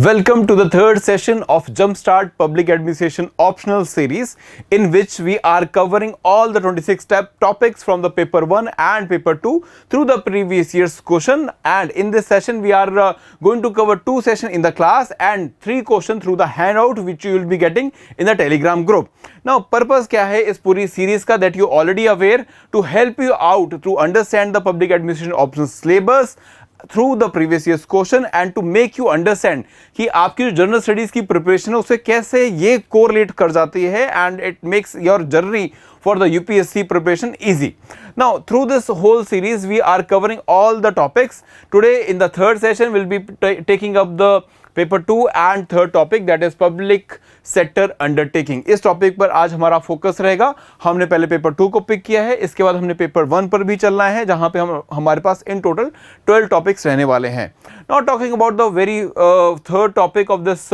Welcome to the third session of Jumpstart Public Administration Optional Series, in which we are covering all the 26 topics from the paper 1 and paper 2 through the previous year's question. And in this session we are going to cover 2 sessions in the class and 3 questions through the handout which you will be getting in the Telegram group. Now purpose क्या है इस पूरी series का, that you already aware, to help you out to understand the public administration optional syllabus through the previous years question and to make you understand कि आपकी जो general studies की preparation है उससे कैसे ये कोरिलेट कर जाती है and it makes your journey for the UPSC preparation easy. Now through this whole series we are covering all the topics. Today in the third session will be taking up the paper 2 and third topic, that is public sector undertaking. इस topic पर आज हमारा focus रहेगा. हमने पहले paper 2 को pick किया है, इसके बाद हमने पेपर 1 पर भी चलना है जहां पे हमारे पास इन टोटल 12 टॉपिक्स रहने वाले हैं. Now talking about the very third topic of this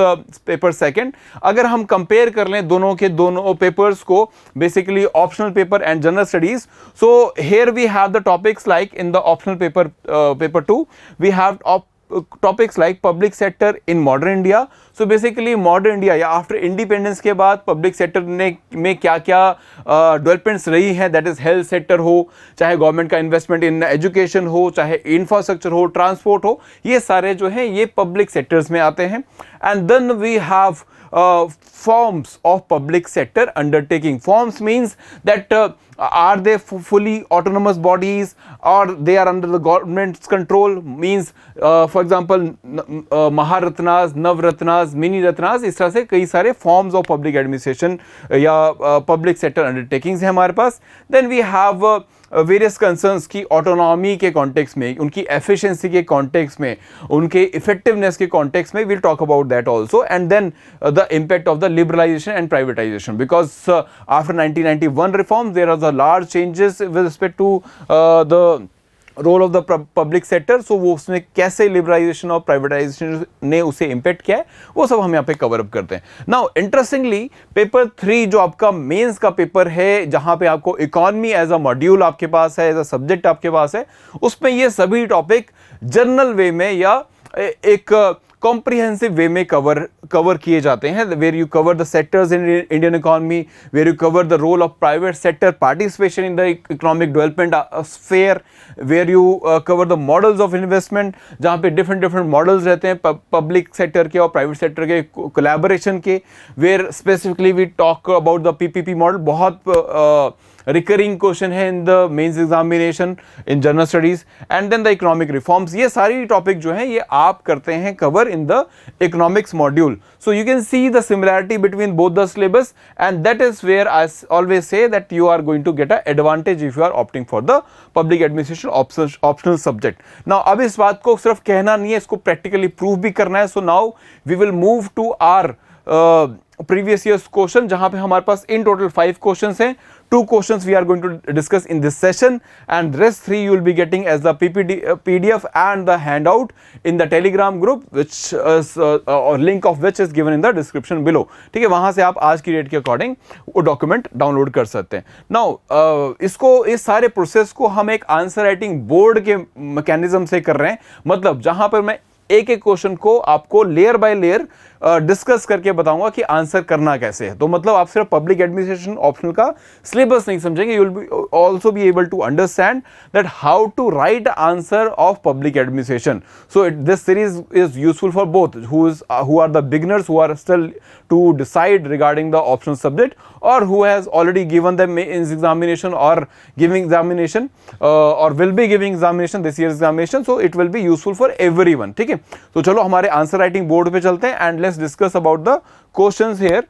paper second, अगर हम कंपेयर कर लें दोनों पेपर्स को, basically optional paper and general studies, so here we have the topics like in the optional paper 2 we have topics like public sector in modern India. So basically modern India या after independence के बाद public sector में क्या क्या developments रही हैं, that is health sector हो, चाहे government का investment in education हो, चाहे infrastructure हो, transport हो, ये सारे जो हैं ये public sectors में आते हैं. And then we have forms of public sector undertaking. Forms means that are they fully autonomous bodies or they are under the government's control, means for example Maharatnas, Navratnas, Mini Ratnas, इस तरह से कई सारे forms of public administration या public sector undertakings हैं हमारे पास. Then we have various concerns की autonomy के कॉन्टेक्स्ट में, उनकी एफिशिएंसी के कॉन्टेक्स्ट में, उनके इफेक्टिवनेस के कॉन्टेक्स्ट में, will talk about that also. And then the impact of the liberalisation and privatisation, because after 1991 reform there are the large changes with respect to the role of the public sector. So वो उसमें कैसे liberalisation और privatisation ने उसे impact किया है वो सब हम यहाँ पे कवर अप करते हैं. नाउ इंटरेस्टिंगली पेपर 3 जो आपका मेंस का पेपर है, जहाँ पे आपको इकोनॉमी एज अ मॉड्यूल आपके पास है, एज अ सब्जेक्ट आपके पास है, उसमें ये सभी टॉपिक जनरल वे में या एक कॉम्प्रिहेंसिव वे में कवर किए जाते हैं, where you cover the sectors in Indian economy, where you cover the role of private sector participation in the economic development sphere, where you cover the models of investment, जहाँ पे different models रहते हैं public sector के और private sector के collaboration के, where specifically we talk about the PPP model. बहुत recurring question है in the mains examination in general studies. And then the economic reforms, ये सारी टॉपिक जो हैं ये आप करते हैं cover in the economics module. So you can see the similarity between both the syllabus and that is where I always say that you are going to get a advantage if you are opting for the public administration optional subject. Now अब इस बात को सिर्फ कहना नहीं है, इसको practically prove भी करना है. So now we will move to our previous year's question, जहां पे हमारे पास in total 5 questions हैं. 2 questions we are going to discuss in this session and rest 3 you will be getting as the PDF and the handout in the Telegram group, which is or link of which is given in the description below. ठीक है, वहां से आप आज की date के according वो document download कर सकते हैं. नाउ इस सारे प्रोसेस को हम एक आंसर राइटिंग बोर्ड के मैकेनिज्म से कर रहे हैं. मतलब जहां पर मैं एक क्वेश्चन को आपको लेयर बाय लेयर डिस्कस करके बताऊंगा कि आंसर करना कैसे है. तो मतलब आप सिर्फ पब्लिक एडमिनिस्ट्रेशन ऑप्शनल का सिलेबस नहीं समझेंगे, you will also be able to understand that how to write answer of public administration. So this series is useful for both who are the beginners who are still to decide regarding the optional subject or who has already given them mains examination or giving examination or will be giving examination this year's examination. So it will be useful for everyone. ठीक है, तो चलो हमारे answer writing board पे चलते हैं and let's discuss about the questions here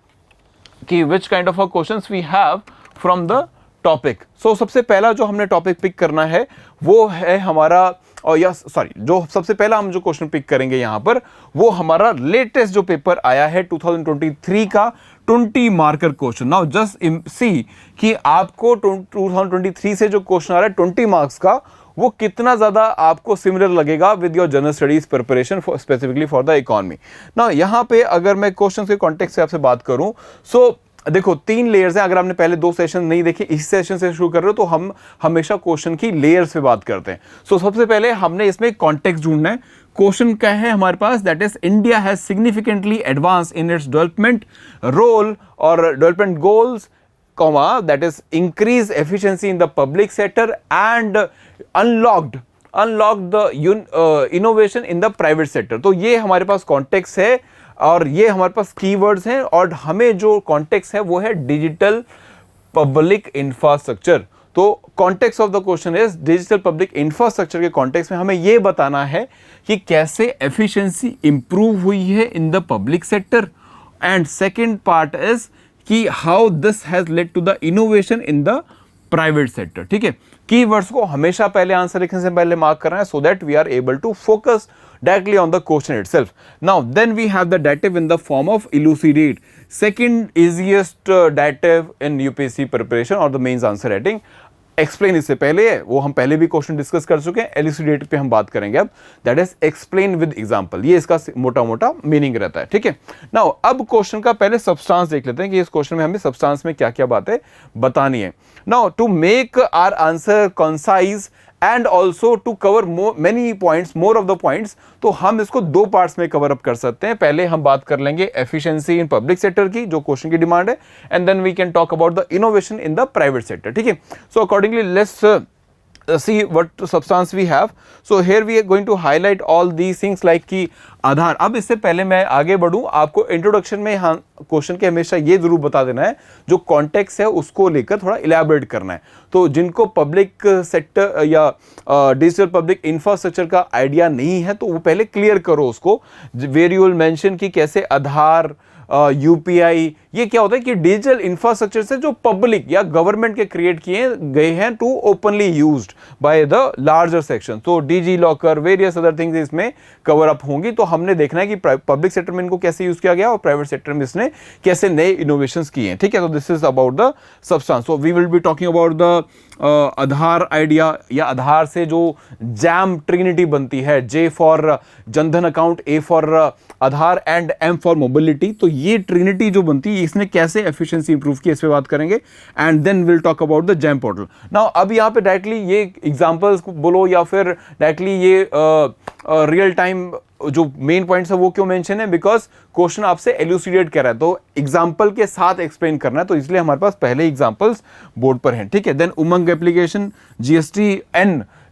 कि which kind of a questions we have from the topic. So सबसे पहला जो हमने टॉपिक पिक करना है वो है हमारा, और यस सॉरी, जो सबसे पहला हम जो क्वेश्चन पिक करेंगे यहाँ पर वो हमारा लेटेस्ट जो पेपर आया है 2023 का 20 marker question. Now just see कि आपको 2023 से जो क्वेश्चन आ रहा है 20 मार्क्स का, वो कितना ज्यादा आपको सिमिलर लगेगा with your general studies preparation specifically for the economy. ना यहाँ पे अगर मैं क्वेश्चन के कॉन्टेक्स्ट से आपसे बात करूं, सो देखो 3 लेयर्स हैं. अगर आपने पहले 2 सेशन नहीं देखे, इस सेशन से शुरू कर रहे हो तो हम हमेशा क्वेश्चन की लेयर्स पे बात करते हैं. सो सबसे पहले हमने इसमें कॉन्टेक्स्ट ढूंढना है. क्वेश्चन क्या है हमारे पास, that is India has significantly advance in its development role और development goals, comma, that is increase efficiency in the public sector and unlocked the innovation in the private sector. तो ये हमारे पास कॉन्टेक्स्ट है और ये हमारे पास कीवर्ड्स हैं और हमें जो कॉन्टेक्स्ट है वो है डिजिटल पब्लिक इंफ्रास्ट्रक्चर. तो context of the question is digital public infrastructure के कॉन्टेक्स्ट में हमें ये बताना है कि कैसे एफिशिएंसी इंप्रूव हुई है in the public sector, and second part is कि how this has led to the innovation in the private sector. ठीक है, कीवर्ड्स को हमेशा पहले आंसर लिखने से पहले मार्क करना है, so that we are able to focus directly on the question itself. Now then we have the dative in the form of elucidate, second easiest dative in UPSC preparation or the mains answer writing. Explain इससे पहले है, वो हम पहले भी question discuss कर चुके हैं. एलिसिडेट पे हम बात करेंगे अब, that is explain with example. ये इसका मोटा मोटा मीनिंग रहता है. ठीक है, नाउ अब क्वेश्चन का पहले सब्सटेंस देख लेते हैं कि इस क्वेश्चन में हमें सब्सटेंस में क्या क्या बातें बतानी है. Now to make our answer concise and also to cover many points, more of the points, तो हम इसको दो पार्ट्स में कवर अप कर सकते हैं. पहले हम बात कर लेंगे एफिशिएंसी इन पब्लिक सेक्टर की, जो क्वेश्चन की डिमांड है, and then we can talk about the innovation in the private sector. ठीक है, so accordingly let's see what substance we have. So here we are going to highlight all these things like कि आधार. अब इससे पहले मैं आगे बढ़ूं, आपको introduction में हाँ क्वेश्चन के हमेशा ये जरूर बता देना है, जो कॉन्टेक्स्ट है उसको लेकर थोड़ा इलेबोरेट करना है. तो जिनको पब्लिक सेक्टर या डिजिटल पब्लिक इंफ्रास्ट्रक्चर का आइडिया नहीं है तो वो पहले क्लियर करो उसको. वेर यू विल मेंशन कि कैसे आधार, यूपीआई, ये क्या होता है कि डिजिटल इंफ्रास्ट्रक्चर से जो पब्लिक या गवर्नमेंट के क्रिएट किए गए हैं to openly used by the larger section. तो DigiLocker, various other things इसमें कवर अप होंगी. तो हमने देखना है कि पब्लिक सेक्टर में इनको कैसे यूज किया गया और प्राइवेट सेक्टर में इसने कैसे नए इनोवेशंस किए हैं. ठीक है, तो this is about the substance. So we will be talking about the Aadhaar idea, या आधार से जो जैम ट्रिनिटी बनती है, J for Jan Dhan account, A for Aadhaar and M for mobility. तो ये ट्रिनिटी जो बनती है इसने कैसे एफिशिएंसी इंप्रूव की, इस पे बात करेंगे. And then will talk about the JAM portal. Now अब यहाँ पे डायरेक्टली ये एग्जांपल्स बोलो या फिर डायरेक्टली ये रियल टाइम जो मेन पॉइंट्स है वो क्यों मेंशन है, बिकॉज क्वेश्चन आपसे एल्यूसिडेट कर रहा है, तो एग्जांपल के साथ एक्सप्लेन करना है, तो इसलिए हमारे पास पहले एग्जांपल्स बोर्ड पर हैं. ठीक है, then Umang application,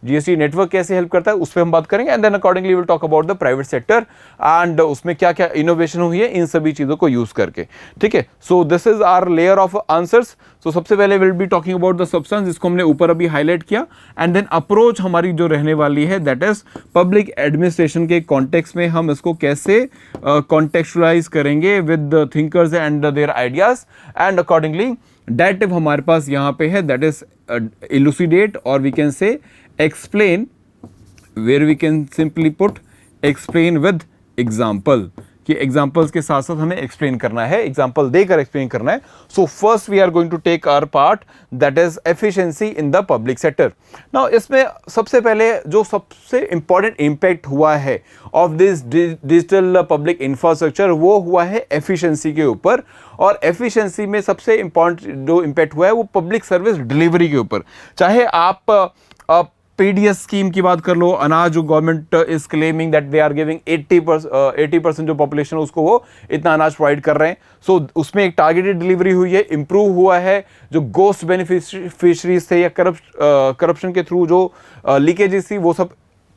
GST network कैसे हेल्प करता है उस पर हम बात करेंगे. And then accordingly will talk about the private sector and उसमें क्या क्या इनोवेशन हुई है इन सभी चीजों को यूज करके. ठीक है, so this is our layer of answers. So सबसे पहले will be talking about the substance, जिसको हमने ऊपर अभी हाईलाइट किया. एंड देन अप्रोच हमारी जो रहने वाली है दैट इज पब्लिक एडमिनिस्ट्रेशन के कॉन्टेक्स्ट में हम इसको कैसे कॉन्टेक्चुअलाइज करेंगे with the thinkers and their ideas. And accordingly डेटिव हमारे पास यहाँ पे है, दैट इज इलुसिडेट और we can say explain, where we can simply put explain with example, कि एग्जाम्पल्स के साथ साथ हमें एक्सप्लेन करना है, एग्जाम्पल देकर एक्सप्लेन करना है. So first we are going to take our part that is efficiency in the public sector. Now इसमें सबसे पहले जो सबसे इंपॉर्टेंट इंपैक्ट हुआ है of this digital public infrastructure वो हुआ है एफिशिएंसी के ऊपर. और एफिशिएंसी में सबसे इंपॉर्टेंट जो इंपैक्ट हुआ है वो पब्लिक सर्विस डिलीवरी के ऊपर. चाहे आप पीडीएस स्कीम की बात कर लो, अनाज जो government is claiming that they are giving 80% जो पॉपुलेशन है उसको वो इतना अनाज प्रोवाइड कर रहे हैं. सो उसमें एक टारगेटेड डिलीवरी हुई है, इंप्रूव हुआ है. जो गोस्ट बेनिफिशरीज थे या करप्शन के थ्रू जो लीकेजेस थी वो सब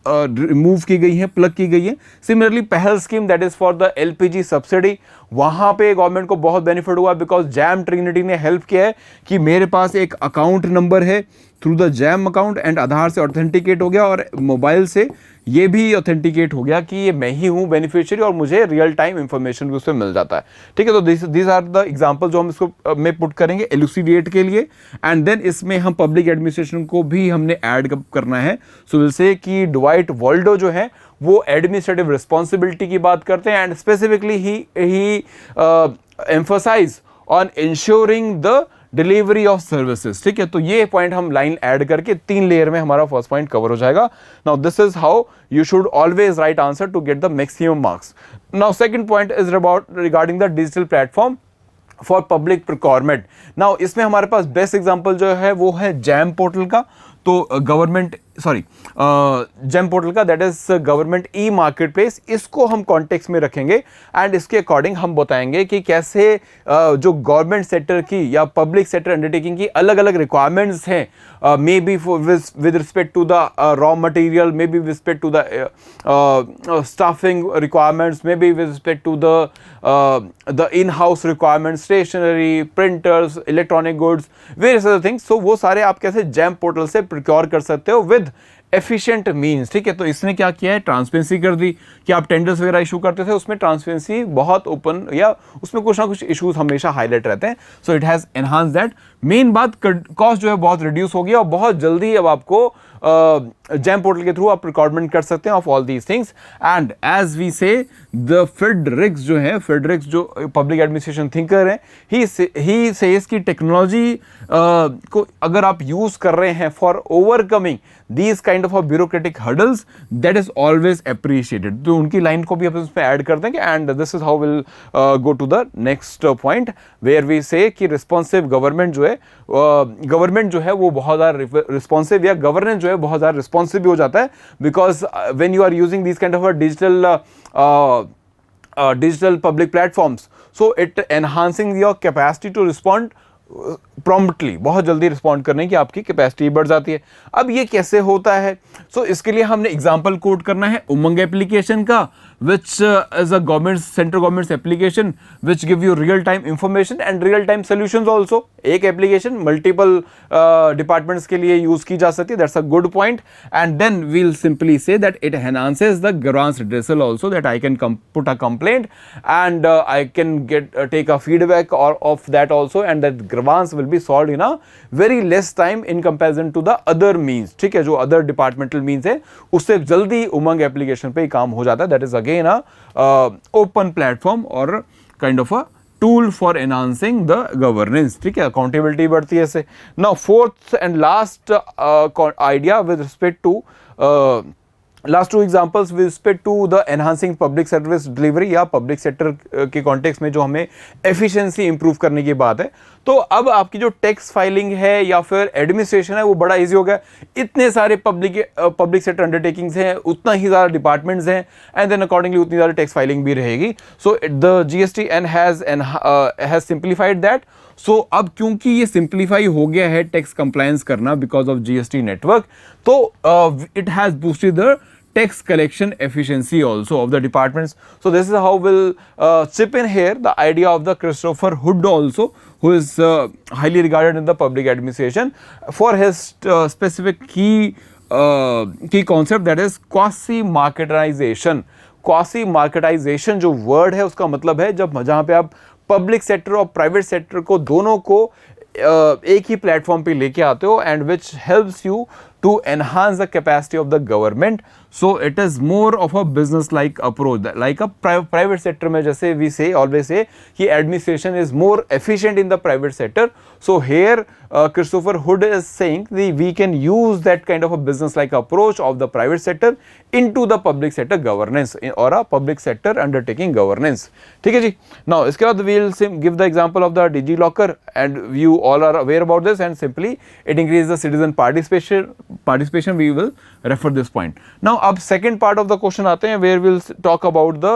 रिमूव की गई है, प्लग की गई है. Similarly Pahal scheme that is for the LPG subsidy, वहां पे गवर्नमेंट को बहुत बेनिफिट हुआ बिकॉज जैम ट्रिनिटी ने हेल्प किया है कि मेरे पास एक अकाउंट नंबर है through the JAM account and Aadhaar से ऑथेंटिकेट हो गया और मोबाइल से ये भी ऑथेंटिकेट हो गया कि ये मैं ही हूं बेनिफिशियरी और मुझे रियल टाइम इंफॉर्मेशन भी उससे मिल जाता है. ठीक है, तो दिस आर द एग्जांपल जो हम इसको में पुट करेंगे एलुसिडेट के लिए. एंड देन इसमें हम पब्लिक एडमिनिस्ट्रेशन को भी हमने ऐड करना है. सो विल से कि डवाइट वॉल्डो जो है वो एडमिनिस्ट्रेटिव रिस्पॉन्सिबिलिटी की बात करते हैं and specifically he emphasise on ensuring the delivery of services. ठीक है, तो ये पॉइंट हम लाइन ऐड करके 3 लेयर में हमारा फर्स्ट पॉइंट कवर हो जाएगा. Now this is how you should always write answer to get the maximum marks. Now second point is about regarding the digital platform for public procurement. Now इसमें हमारे पास best example जो है वो है GeM portal का. तो government sorry GeM portal का, that is government e market place, इसको हम कॉन्टेक्स्ट में रखेंगे एंड इसके अकॉर्डिंग हम बताएंगे कि कैसे जो गवर्नमेंट सेक्टर की या पब्लिक सेक्टर अंडरटेकिंग की अलग अलग रिक्वायरमेंट्स हैं, may be with respect to the raw material, maybe with respect to the staffing requirements, maybe with respect to the in-house requirements, stationery, printers, electronic goods, various other things. So वो सारे आप कैसे GeM portal से procure कर सकते हो with efficient means. ठीक है, तो इसने क्या किया है, ट्रांसपेरेंसी कर दी कि आप टेंडर्स वगैरह इशू करते थे, उसमें ट्रांसपेरेंसी बहुत ओपन या उसमें कुछ ना कुछ इश्यूज हमेशा हाईलाइट रहते हैं. So it has enhance that. Main बात, कॉस्ट जो है बहुत रिड्यूस हो गया और बहुत जल्दी अब आपको जैम पोर्टल के थ्रू आप रिकॉर्डमेंट कर सकते हैं of all these things. And as we say the Fredericks जो है, फ्रेडरिक्स जो पब्लिक एडमिनिस्ट्रेशन थिंकर हैं, ही सेज की टेक्नोलॉजी को अगर आप यूज कर रहे हैं for overcoming these kind of bureaucratic hurdles, that is always appreciated. तो उनकी लाइन को भी अपन उसमें ऐड कर देंगे. And this is how will go to the next point where we say कि रिस्पॉन्सिव गवर्नमेंट जो है, गवर्नमेंट जो है वो बहुत ज़्यादा रिस्पॉन्सिव या गवर्नेंस जो है बहुत ज़्यादा रिस्पॉन्सिव भी हो जाता है. Because when you are using this kind of digital public platforms, so it enhancing your capacity to respond promptly, बहुत जल्दी रिस्पॉन्ड करने की आपकी कैपेसिटी बढ़ जाती है. अब ये कैसे होता है? सो इसके लिए हमने एग्जांपल कोट करना है उमंग एप्लीकेशन का, which is a central government's application which give you real time information and real time solutions also. एक एप्लीकेशन मल्टीपल डिपार्टमेंट्स के लिए यूज की जा सकती है. That's a good point. And then we'll simply say that it enhances the grievance redressal also, that I can put a complaint and I can take a feedback of that also, and that grievance will be solved in a very less time in comparison to the other means. ठीक है, जो other departmental means है उससे जल्दी उमंग application पे काम हो जाता है. That is again a open platform और kind of a tool for enhancing the governance. ठीक है, अकाउंटेबिलिटी बढ़ती है इससे. Now fourth and last idea with respect to last two examples with respect to the enhancing public service delivery या public sector के context में जो हमें एफिशिएंसी इंप्रूव करने की बात है. तो अब आपकी जो टैक्स फाइलिंग है या फिर एडमिनिस्ट्रेशन है वो बड़ा इजी हो गया. इतने सारे पब्लिक सेक्टर अंडरटेकिंग्स हैं, उतना ही ज़्यादा डिपार्टमेंट्स हैं, एंड देन अकॉर्डिंगली उतनी ज़्यादा टैक्स फाइलिंग भी रहेगी. So the GSTN has simplified that. So अब क्योंकि ये सिंप्लीफाई हो गया है टैक्स कंप्लायंस करना बिकॉज ऑफ GST नेटवर्क, तो it has boosted the tax collection efficiency also of the departments. So this is how we'll chip in here the idea of the Christopher Hood also, who is highly regarded in the public administration for his specific key concept, that is quasi marketization. Quasi marketization जो word है उसका मतलब है जब जहाँ पे आप public sector और प्राइवेट सेक्टर को दोनों को एक ही प्लेटफॉर्म पे लेके आते हो, and which helps you to enhance the capacity of the government. So it is more of a business like approach, like a private sector में जैसे we say always say कि administration is more efficient in the private sector. So here Christopher Hood is saying that we can use that kind of a business like approach of the private sector into the public sector governance or a public sector undertaking governance. ठीक है जी. Now इसके बाद we will give the example of the DigiLocker, and you all are aware about this, and simply it increases the citizen participation. We will refer this point. Now अब second part of the question आते हैं where we'll talk about the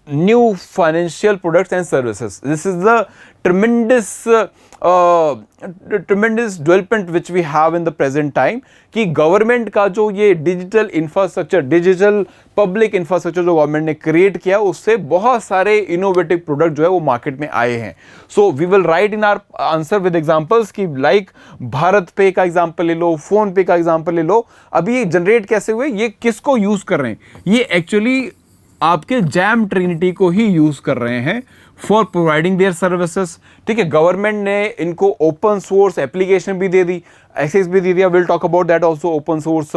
new financial products and services. This is the tremendous development which we have in the present time कि government का जो ये digital infrastructure, digital public infrastructure जो government ने create किया, उससे बहुत सारे इनोवेटिव प्रोडक्ट जो है वो मार्केट में आए हैं. So we will write in our answer with examples कि लाइक भारत पे का एग्जांपल ले लो, फोन पे का एग्जांपल ले लो. अभी ये जनरेट कैसे हुए, ये किसको यूज कर रहे हैं, ये एक्चुअली आपके जैम ट्रिनिटी को ही यूज कर रहे हैं फॉर प्रोवाइडिंग देयर सर्विसेज. ठीक है, गवर्नमेंट ने इनको ओपन सोर्स एप्लीकेशन भी दे दी, एक्सेस भी दे दिया. Will talk about that also, open source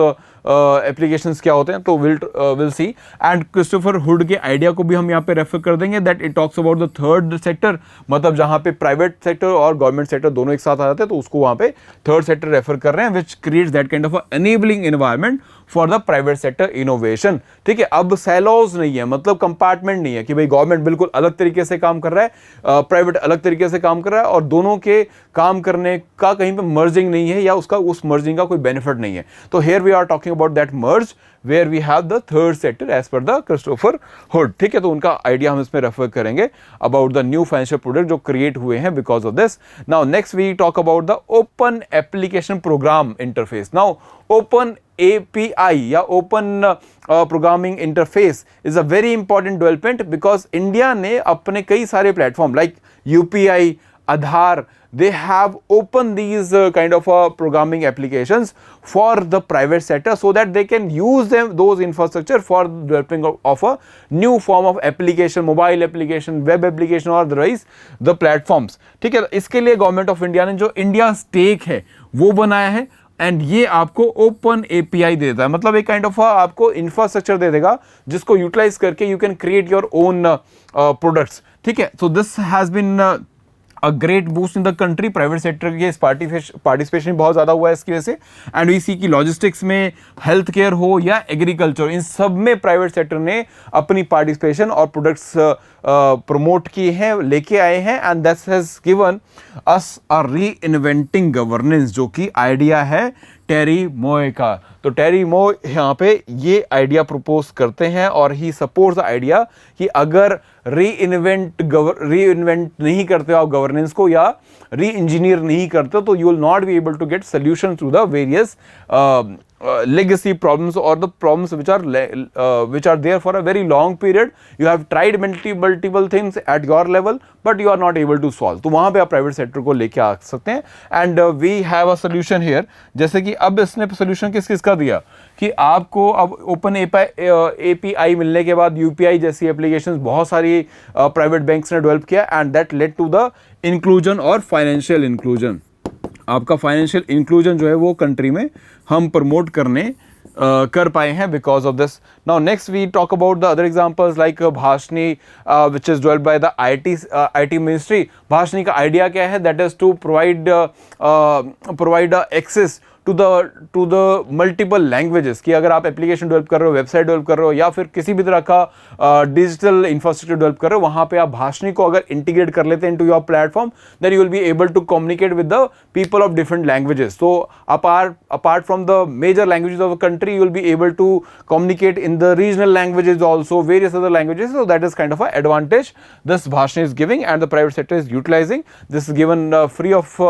applications क्या होते हैं, तो will see. And Christopher hood के आइडिया को भी हम यहाँ पे रेफर कर देंगे, that it talks about the third sector, मतलब जहाँ पे प्राइवेट सेक्टर और गवर्नमेंट सेक्टर दोनों एक साथ आ जाते हैं, तो उसको वहाँ पे थर्ड सेक्टर रेफर कर रहे हैं, which creates that kind of enabling environment for the private sector innovation. ठीक है, अब सैलॉज नहीं है, मतलब कंपार्टमेंट नहीं है कि भाई गवर्नमेंट बिल्कुल अलग तरीके से काम कर रहा है, प्राइवेट अलग तरीके से काम कर रहा है, और दोनों के काम करने का कहीं पे मर्जिंग नहीं है या उसका उस मर्जिंग का कोई बेनिफिट नहीं है। तो here we are talking about that merge where we have the third sector as per the Christopher Hood. ठीक है, तो उनका आइडिया हम इसमें रेफर करेंगे about the new financial product जो क्रिएट हुए हैं because of this. Now next we talk about the open application program interface. Now open API या open programming interface is a very important development because India ने अपने कई सारे platform like UPI, Aadhaar, they have opened these kind of programming applications for the private sector so that they can use those infrastructure for developing of a new form of application, mobile application, web application or otherwise the platforms। ठीक है, इसके लिए government of India ने जो India stake है वो बनाया है एंड ये आपको ओपन API देता है, मतलब एक काइंड ऑफ आपको इंफ्रास्ट्रक्चर दे देगा जिसको यूटिलाइज करके you can create your own products. ठीक है, so this has been a great boost in the country. Private sector के इस पार्टिसिपेशन बहुत ज़्यादा हुआ है इसकी वजह से, एंड वी सी की लॉजिस्टिक्स में, हेल्थ केयर हो या एग्रीकल्चर, इन सब में प्राइवेट सेक्टर ने अपनी पार्टिसिपेशन और प्रोडक्ट्स प्रमोट किए हैं, लेके आए हैं, and that has given us a reinventing governance, जो कि आइडिया है टेरी मोए का। तो टेरी मो यहाँ पे ये आइडिया प्रपोज करते हैं और ही सपोर्ट्स द आइडिया कि अगर री इन्वेंट नहीं करते हो आप गवर्नेंस को या री इंजीनियर नहीं करते तो you will not be able to get solution to the various legacy problems or the problems which are there for a very long period. You have tried multiple things at your level but you are not able to solve. तो वहाँ पे आप private sector को लेके आ सकते हैं and we have a solution here. जैसे कि अब इसने सोल्यूशन किस किस का दिया कि आपको अब ओपन API मिलने के बाद UPI जैसी एप्लीकेशंस बहुत सारी प्राइवेट बैंक्स ने डेवलप किया and that led to the inclusion और फाइनेंशियल इंक्लूजन। आपका फाइनेंशियल इंक्लूजन जो है वो कंट्री में हम प्रमोट करने कर पाए हैं because of this. Now next we talk about the other examples like Bhashini which is developed by the IT ministry. Bhashini का आइडिया क्या है? That is to provide access to the multiple languages कि अगर आप एप्लीकेशन डेवलप कर रहे हो, website develop कर रहे हो या फिर किसी भी तरह का डिजिटल इंफ्रास्ट्रक्चर डेवलप कर रहे हो, वहाँ पे आप भाषणी को अगर इंटीग्रेट कर लेते हैं into your platform then you will be able to communicate with the people of different languages. So apart from the major languages of the country you will be able to communicate in the regional languages also, various other languages. So that is kind of advantage this Bhashini is giving and the private sector is utilising this is given free of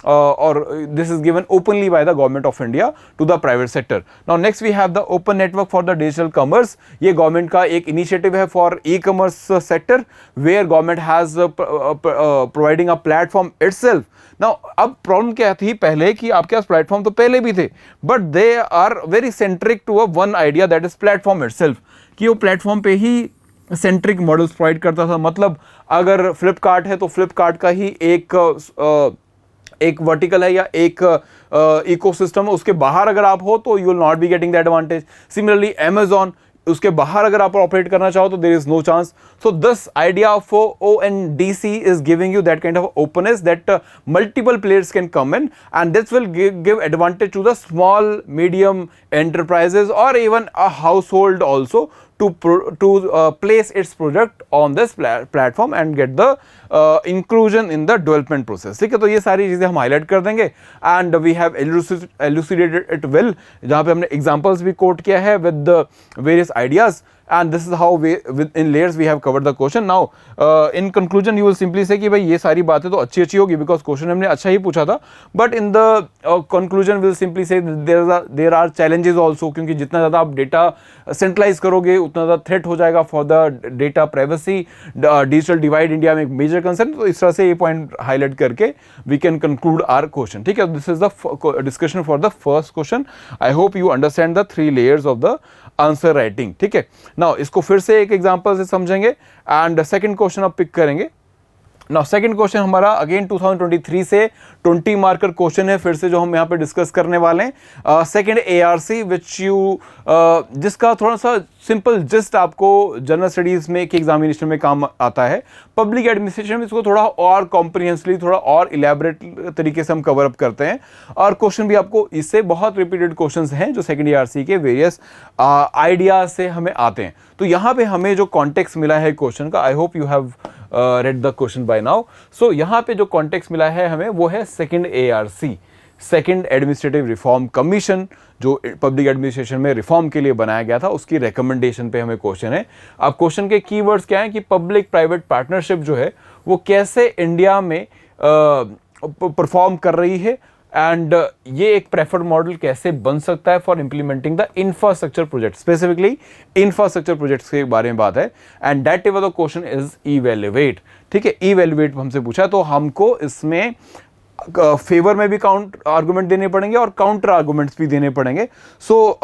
or this is given openly by the government of India to the private sector. Now next we have the open network for the digital commerce. ये government का एक initiative है for e-commerce sector where government has providing a platform itself. Now अब problem क्या थी पहले कि आपके पास platform तो पहले भी थे but they are very centric to a one idea that is platform itself कि वो platform पे ही सेंट्रिक मॉडल्स प्रोवाइड करता था। मतलब अगर फ्लिपकार्ट है तो फ्लिपकार्ट का ही एक वर्टिकल है या एक इकोसिस्टम है, उसके बाहर अगर आप हो तो you will not be getting the advantage. Similarly Amazon, उसके बाहर अगर आप ऑपरेट करना चाहो तो there is no chance. So this idea of ONDC is giving you that kind of openness that multiple players can come in and this will give advantage to the small medium enterprises और even a household also to place its product on this platform and get the inclusion in the development process। ठीक है, तो ये सारी चीज़ें हम highlight कर देंगे and we have elucidated it well, जहाँ पे हमने एग्जांपल्स भी कोट किया है with the various ideas and this is how in layers we have covered the question. Now in conclusion you will simply say कि भाई ये सारी बातें तो अच्छी होगी because question हमने अच्छा ही पूछा था but in the conclusion we will simply say there are challenges also क्योंकि जितना ज़्यादा आप डेटा सेंट्रलाइज करोगे उतना ज़्यादा थ्रेट हो जाएगा for the data privacy. Digital divide India में एक मेजर कंसर्न, तो इस तरह से ये पॉइंट हाईलाइट करके we can conclude our question. ठीक है, this is the discussion for the first question. I hope you understand the 3 layers of the answer writing. ठीक है, नाउ इसको फिर से एक एग्जांपल से समझेंगे एंड सेकंड क्वेश्चन अब पिक करेंगे नाउ सेकंड क्वेश्चन हमारा अगेन 2023 से 20 मार्कर क्वेश्चन है, फिर से जो हम यहाँ पे डिस्कस करने वाले हैं। सेकंड ARC विच यू जिसका थोड़ा सा सिंपल जस्ट आपको जनरल स्टडीज में के एग्जामिनेशन में काम आता है, पब्लिक एडमिनिस्ट्रेशन में इसको थोड़ा और कॉम्प्रिहेंसिवली, थोड़ा और इलेबोरेट तरीके से हम कवर अप करते हैं, और क्वेश्चन भी आपको इससे बहुत रिपीटेड क्वेश्चंस हैं जो सेकंड ARC के वेरियस आइडियाज से हमें आते हैं। तो यहाँ पे हमें जो कॉन्टेक्स्ट मिला है क्वेश्चन का, आई hope you have read the question by now. So यहाँ पे जो कॉन्टेक्स्ट मिला है हमें वो है second ARC, second administrative reform commission, जो पब्लिक एडमिनिस्ट्रेशन में रिफॉर्म के लिए बनाया गया था, उसकी रिकमेंडेशन पे हमें क्वेश्चन है। अब क्वेश्चन के कीवर्ड्स क्या हैं कि पब्लिक प्राइवेट पार्टनरशिप जो है वो कैसे इंडिया में परफॉर्म कर रही है, एंड ये एक प्रेफर्ड मॉडल कैसे बन सकता है for implementing the infrastructure project, specifically infrastructure projects के बारे में बात है। And that type of the question is evaluate. ठीक है, इवैल्यूएट हमसे पूछा है, तो हमको इसमें फेवर में भी काउंटर आर्गुमेंट देने पड़ेंगे और काउंटर आर्गुमेंट्स भी देने पड़ेंगे। So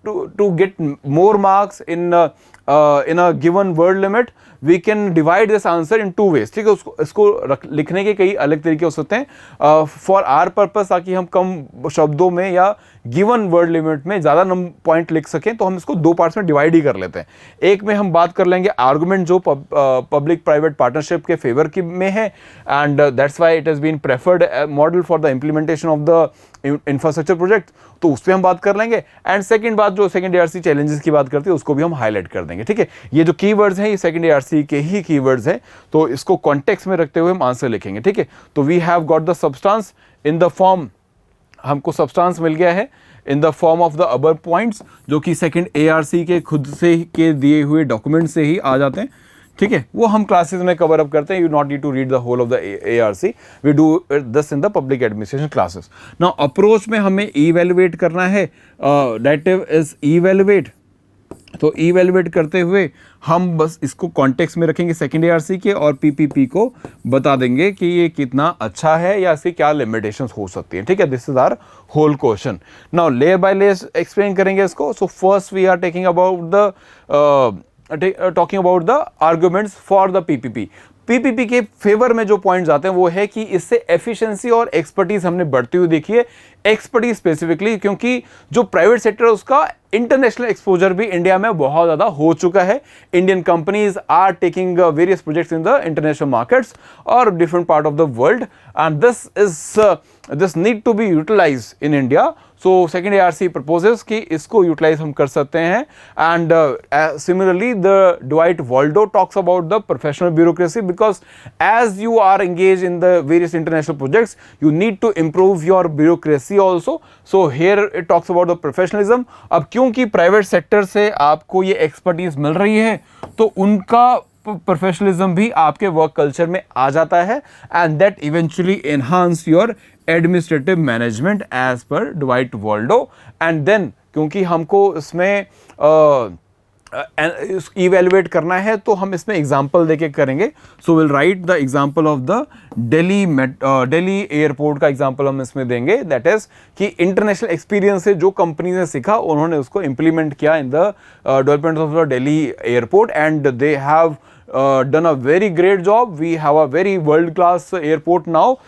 to get more marks in a given word limit we can divide this answer in 2 ways। ठीक है, इसको लिखने के कई अलग तरीके हो सकते हैं फॉर आर पर्पस, ताकि हम कम शब्दों में या गिवन वर्ड लिमिट में ज़्यादा पॉइंट लिख सकें, तो हम इसको 2 पार्ट्स में डिवाइड ही कर लेते हैं। एक में हम बात कर लेंगे आर्गुमेंट जो पब्लिक प्राइवेट पार्टनरशिप के फेवर की में है, and that's why it has been preferred model for the implementation of the infrastructure project, तो उस पर हम बात कर लेंगे। एंड सेकंड बात जो सेकंड ARC चैलेंजेस की बात करती है उसको भी हम हाईलाइट कर देंगे। ठीक है, ये जो कीवर्ड्स हैं ये सेकंड ARC के ही कीवर्ड्स हैं, तो इसको कॉन्टेक्स्ट में रखते हुए हम आंसर लिखेंगे। ठीक है, तो we have got the substance in the form, हमको सब्सटेंस मिल गया है in the form of the above points, जो कि सेकंड ARC के खुद से के दिए हुए डॉक्यूमेंट से ही आ जाते हैं। ठीक है, वो हम क्लासेस में कवर अप करते हैं। You not need to read the whole of the ARC, we do this in the public administration classes. Now approach में हमें इवैल्यूएट करना है, दैट इज इवैल्यूएट। तो इवैल्यूएट करते हुए हम बस इसको कॉन्टेक्स्ट में रखेंगे सेकंड ARC के, और PPP को बता देंगे कि ये कितना अच्छा है या इसकी क्या लिमिटेशंस हो सकती हैं। ठीक है, this is our whole question. Now layer by layer explain करेंगे इसको। So first we are taking about the talking about the arguments for the PPP के फेवर में जो पॉइंट्स आते हैं वो है कि इससे एफिशिएंसी और एक्सपर्टीज हमने बढ़ती हुई देखी है। एक्सपर्टीज स्पेसिफिकली क्योंकि जो प्राइवेट सेक्टर है उसका इंटरनेशनल एक्सपोजर भी इंडिया में बहुत ज़्यादा हो चुका है। Indian companies are taking various projects in the international markets और different part of the world, and this need to be utilize in India. So second ARC proposes कि इसको यूटिलाइज हम कर सकते हैं। And similarly the Dwight Waldo talks about the professional bureaucracy, because as you are engage in the various international projects you need to improve your bureaucracy also. So here it talks about the professionalism. अब क्योंकि private sector से आपको ये expertise मिल रही है तो उनका professionalism भी आपके वर्क कल्चर में आ जाता है, and that eventually enhance your administrative management as per Dwight Waldo. And then क्योंकि हमको इसमें इवेल्युएट करना है तो हम इसमें एग्जाम्पल देके करेंगे। So will write the example of the Delhi airport का एग्जाम्पल हम इसमें देंगे, दैट इज कि इंटरनेशनल एक्सपीरियंस से जो कंपनी ने सीखा उन्होंने उसको इंप्लीमेंट किया in the development of the Delhi airport, and they have done a very great job. We have a very world class airport now,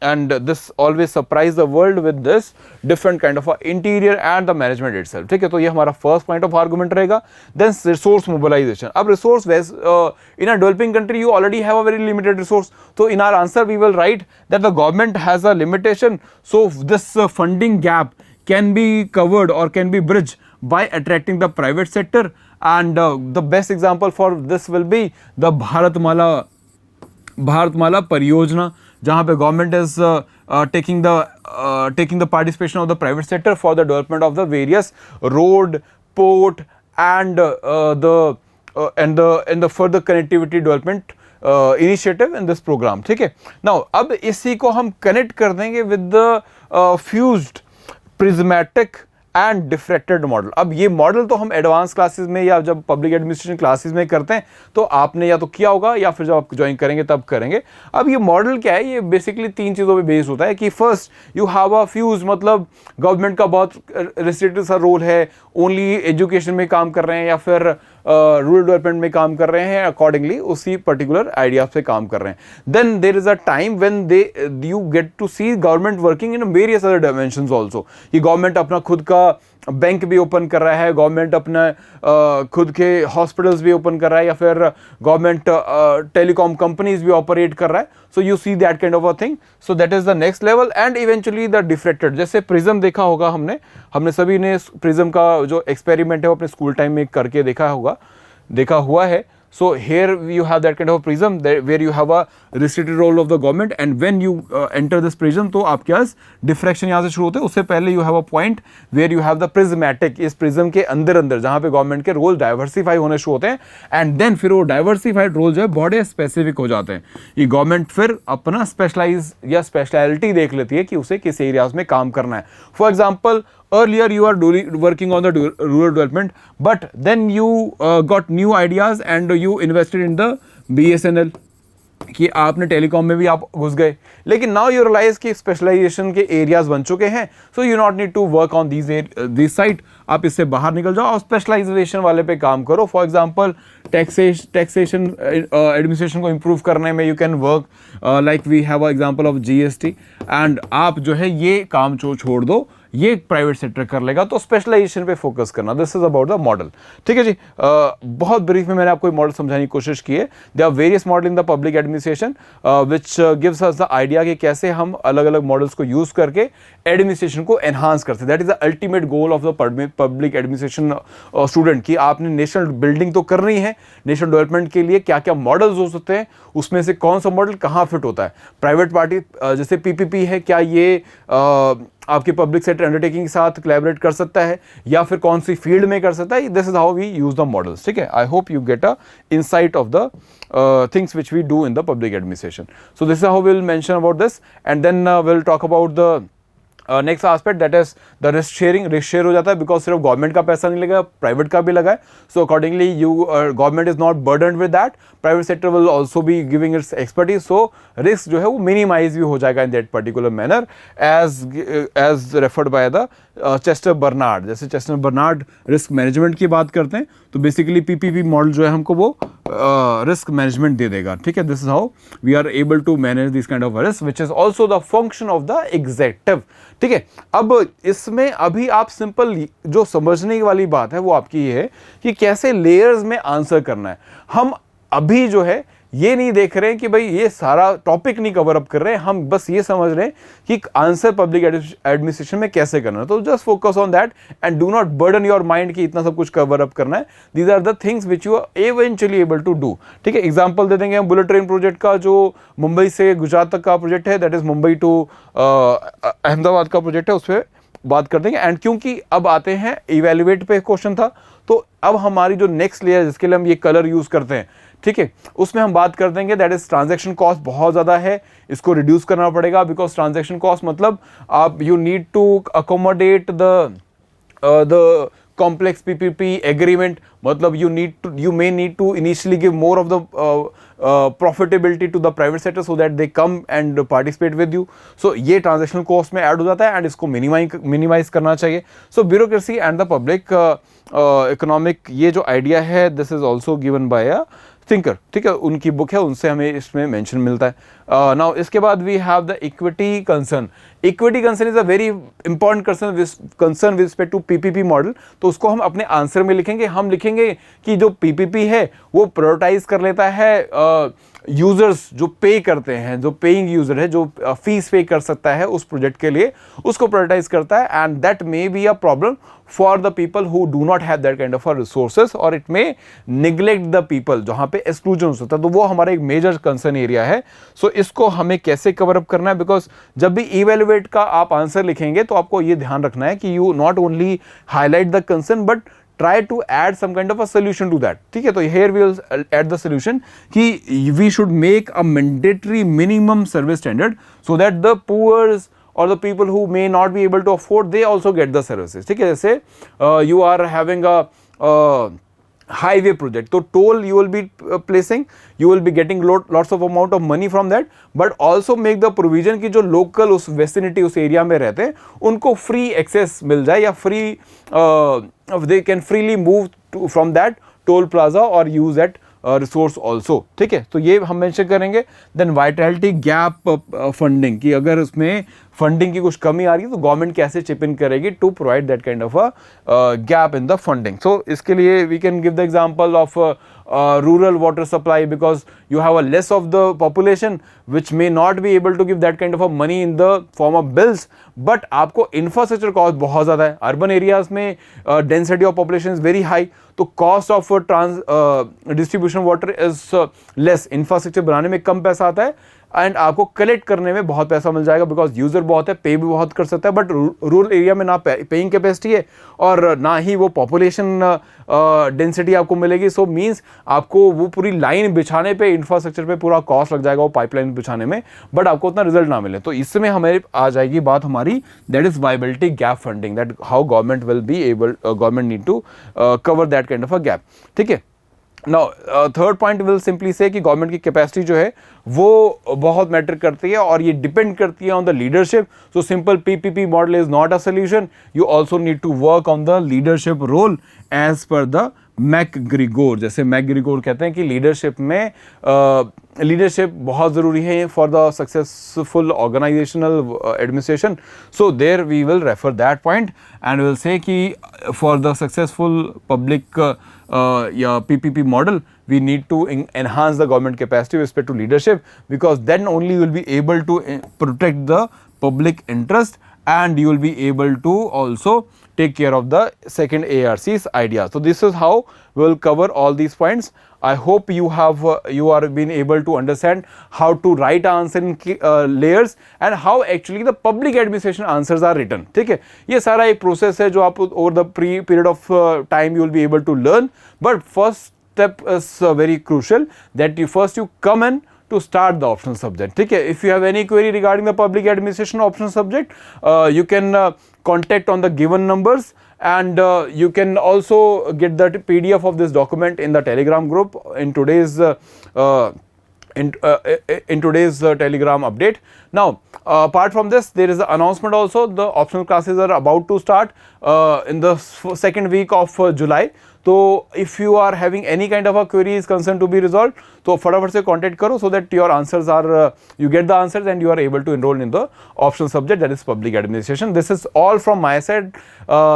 and this always surprise the world with this different kind of a interior and the management itself. ठीक है, तो ये हमारा first point of argument रहेगा। Then resource mobilization. अब resource in a developing country you already have a very limited resource, so in our answer we will write that the government has a limitation, so this funding gap can be covered or can be bridged by attracting the private sector, and the best example for this will be the Bharatmala परियोजना, जहाँ पे government is taking the participation of the private sector for the development of the various road, port, and the further connectivity development initiative in this program. ठीक है, now अब इसी को हम connect कर देंगे with the fused prismatic and diffracted model. अब ये मॉडल तो हम एडवांस क्लासेस में या जब पब्लिक एडमिनिस्ट्रेशन क्लासेस में करते हैं तो आपने या तो किया होगा या फिर जब आप ज्वाइन करेंगे तब करेंगे। अब ये मॉडल क्या है, ये बेसिकली 3 चीज़ों पे बेस्ड होता है कि first you have a fuse, मतलब गवर्नमेंट का बहुत रिस्ट्रिक्टेड सा रोल है, ओनली एजुकेशन में काम कर रहे हैं या फिर रूरल डेवलपमेंट में काम कर रहे हैं, अकॉर्डिंगली उसी पर्टिकुलर आइडिया पे काम कर रहे हैं। Then there is a time when they you get to see government working in various other dimensions also, कि गवर्नमेंट अपना खुद का बैंक भी ओपन कर रहा है, गवर्नमेंट अपना खुद के हॉस्पिटल्स भी ओपन कर रहा है, या फिर गवर्नमेंट टेलीकॉम कंपनीज भी ऑपरेट कर रहा है। So you see that kind of a thing, so that is the next level. And eventually the diffracted, जैसे प्रिज्म देखा होगा हमने सभी ने प्रिज्म का जो एक्सपेरिमेंट है वो अपने स्कूल टाइम में करके देखा हुआ है। So here you have that kind of a prism where you have a restricted role of the government, and when you enter this prism तो आपके पास डिफ्रैक्शन यहाँ से शुरू होते हैं। उससे पहले you have a point where you have the prismatic, इस प्रिज्म के अंदर जहाँ पे गवर्नमेंट के रोल डाइवर्सिफाई होने शुरू होते हैं, एंड देन फिर वो डाइवर्सिफाइड रोल जो है बड़े स्पेसिफिक हो जाते हैं। ये गवर्नमेंट फिर अपना स्पेशलाइज या स्पेशलिटी देख लेती है कि उसे किस एरियाज में काम करना है। For example, earlier you are working on the rural development, but then you got new ideas and you invested in the BSNL, कि आपने टेलीकॉम में भी आप घुस गए, लेकिन नाउ यू रियलाइज कि स्पेशलाइजेशन के एरियाज बन चुके हैं, so you not need to work on this side, आप इससे बाहर निकल जाओ और स्पेशलाइजेशन वाले पे काम करो। फॉर एग्जांपल, टैक्सेशन एडमिनिस्ट्रेशन को इंप्रूव करने में you can work, like we have a example of GST, and आप जो है ये काम छोड़ दो, ये प्राइवेट सेक्टर कर लेगा, तो स्पेशलाइजेशन पे फोकस करना। This is about the model. ठीक है जी, बहुत ब्रीफ में मैंने आपको मॉडल समझाने की कोशिश की है। They are various model in the public administration which gives us the idea कि कैसे हम अलग अलग मॉडल्स को यूज करके एडमिनिस्ट्रेशन को एनहांस करते हैं। That is the ultimate goal of the public administration student, कि आपने नेशनल बिल्डिंग तो करनी है, नेशनल डेवलपमेंट के लिए क्या क्या मॉडल्स हो सकते हैं, उसमें से कौन सा मॉडल कहाँ फिट होता है। प्राइवेट पार्टी जैसे PPP है, क्या ये आपके पब्लिक सेक्टर अंडरटेकिंग के साथ कोलैबोरेट कर सकता है, या फिर कौन सी फील्ड में कर सकता है। This is how we use the models. ठीक है, I hope you get a insight of the things which we do in the public administration. So this is how we'll mention about this, and then we'll talk about the next aspect, that is the risk sharing. Risk share हो जाता है because सिर्फ government का पैसा नहीं लगा, private का भी लगा है। So accordingly you government is not burdened with that, private sector will also be giving its expertise, so risk जो है वो मिनिमाइज भी हो जाएगा in that particular manner, as referred by the Chester Barnard. जैसे चेस्टर बर्नार्ड रिस्क मैनेजमेंट की बात करते हैं, तो बेसिकली PPP मॉडल जो है हमको वो रिस्क मैनेजमेंट दे देगा। ठीक है, this is how we are able to manage this kind of risk which is also the function of the executive. ठीक है, अब इसमें अभी आप सिंपल जो समझने वाली बात है वो आपकी ये है कि कैसे लेयर्स में आंसर करना है। हम अभी जो है ये नहीं देख रहे हैं कि भाई ये सारा टॉपिक नहीं कवर अप कर रहे हैं, हम बस ये समझ रहे हैं कि आंसर पब्लिक एडमिनिस्ट्रेशन में कैसे करना है। तो just focus on that and do not burden your mind कि इतना सब कुछ कवर अप करना है। These are the things which you are eventually able to do. ठीक है, एग्जांपल दे देंगे हम बुलेट ट्रेन प्रोजेक्ट का, जो मुंबई से गुजरात तक का प्रोजेक्ट है, that is Mumbai to Ahmedabad का प्रोजेक्ट है, उस पर बात कर देंगे। एंड क्योंकि अब आते हैं इवेल्युएट पे क्वेश्चन था, तो अब हमारी जो नेक्स्ट लेयर जिसके लिए हम ये कलर यूज करते हैं, ठीक है, उसमें हम बात कर देंगे दैट इज ट्रांजैक्शन कॉस्ट बहुत ज्यादा है, इसको रिड्यूस करना पड़ेगा। बिकॉज ट्रांजैक्शन कॉस्ट मतलब आप you need to accommodate the complex PPP agreement, मतलब you may need to initially give more of the profitability to the private sector so that they come and participate with you. So ये transactional cost में add हो जाता है and इसको minimize करना चाहिए. So bureaucracy and the public economic ये जो idea है, this is also given by a thinker, ठीक है, उनकी बुक है, उनसे हमें इसमें मेंशन मिलता है। नाउ इसके बाद we have the equity concern. Equity concern is a very important concern with respect to PPP model. तो उसको हम अपने आंसर में लिखेंगे। हम लिखेंगे कि जो PPP है वो प्रायोरिटाइज कर लेता है यूजर्स जो पे करते हैं, जो पेइंग यूजर है, जो फीस पे कर सकता है उस प्रोजेक्ट के लिए, उसको प्रायोरिटाइज करता है। And that may be a problem for the people who do not have that kind of resources, और it may neglect the people, जहां पे एक्सक्लूजन हो सकता है। तो वो हमारा एक मेजर कंसर्न एरिया है। सो इसको हमें कैसे कवर अप करना है, बिकॉज जब भी इवेल्युएट का आप आंसर लिखेंगे तो आपको ये ध्यान रखना है कि you not only highlight the concern but try to add some kind of a solution to that. ठीक है, तो here we will add the solution कि we should make a mandatory minimum service standard so that the poor or the people who may not be able to afford, they also get the services. ठीक है, जैसे you are having a highway project, तो toll you will be placing, you will be getting lots of amount of money from that, but also make the provision कि जो local उस vicinity उस area में रहते हैं उनको free access मिल जाए, या free they can freely move from that toll plaza और यूज एट रिसोर्स ऑल्सो, ठीक है। तो ये हम मेंशन करेंगे। देन वाइटैलिटी गैप फंडिंग, कि अगर उसमें फंडिंग की कुछ कमी आ रही है तो गवर्नमेंट कैसे चिप इन करेगी to provide that kind of a gap in the funding. So इसके लिए we can give the example of rural water supply, because you have a less of the population which may not be able to give that kind of a money in the form of bills, but आपको infrastructure cost बहुत ज़्यादा है। urban areas में density of population is very high, तो cost of distribution water is less, infrastructure बनाने में कम पैसा आता है एंड आपको कलेक्ट करने में बहुत पैसा मिल जाएगा, बिकॉज यूजर बहुत है, पे भी बहुत कर सकता है, बट रूरल एरिया में ना पेइंग कैपेसिटी है और ना ही वो पॉपुलेशन डेंसिटी आपको मिलेगी। सो मीन्स आपको वो पूरी लाइन बिछाने पे, इंफ्रास्ट्रक्चर पे पूरा कॉस्ट लग जाएगा वो पाइपलाइन बिछाने में, बट आपको उतना रिजल्ट ना मिले। तो इसमें हमें आ जाएगी बात हमारी, that is viability gap funding, that how government will be able, government need to cover that kind of a gap, ठीक है। Now third point will simply say कि गवर्नमेंट की कैपेसिटी जो है वो बहुत मैटर करती है और ये डिपेंड करती है on the leadership. So simple PPP model is not a solution, you also need to work on the leadership role as per the McGregor. जैसे मैकग्रिगोर कहते हैं कि लीडरशिप में लीडरशिप बहुत ज़रूरी है for the successful organisational administration. So there we will refer that point and will say कि for the successful public या PPP model, we need to enhance the government capacity with respect to leadership, because then only you will be able to protect the public interest and you will be able to also take care of the second ARC's idea. So this is how we will cover all these points. I hope you are been able to understand how to write answer in layers and how actually the public administration answers are written, ठीक है। ये सारा एक process है जो आप over the period of time you will be able to learn, but first step is very crucial, that you come in to start the optional subject, ठीक है। If you have any query regarding the public administration optional subject, you can contact on the given numbers, and you can also get the PDF of this document in the Telegram group in today's in today's Telegram update. Now apart from this, there is an announcement also, the optional classes are about to start in the second week of July. तो if you are having any kind of a query is concerned to be resolved, तो फटाफट से contact करो so that your answers are you get the answers and you are able to enroll in the optional subject, that is public administration. This is all from my side.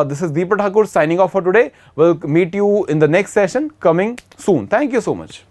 This is Deepak Thakur signing off for today. We'll meet you in the next session coming soon. Thank you so much.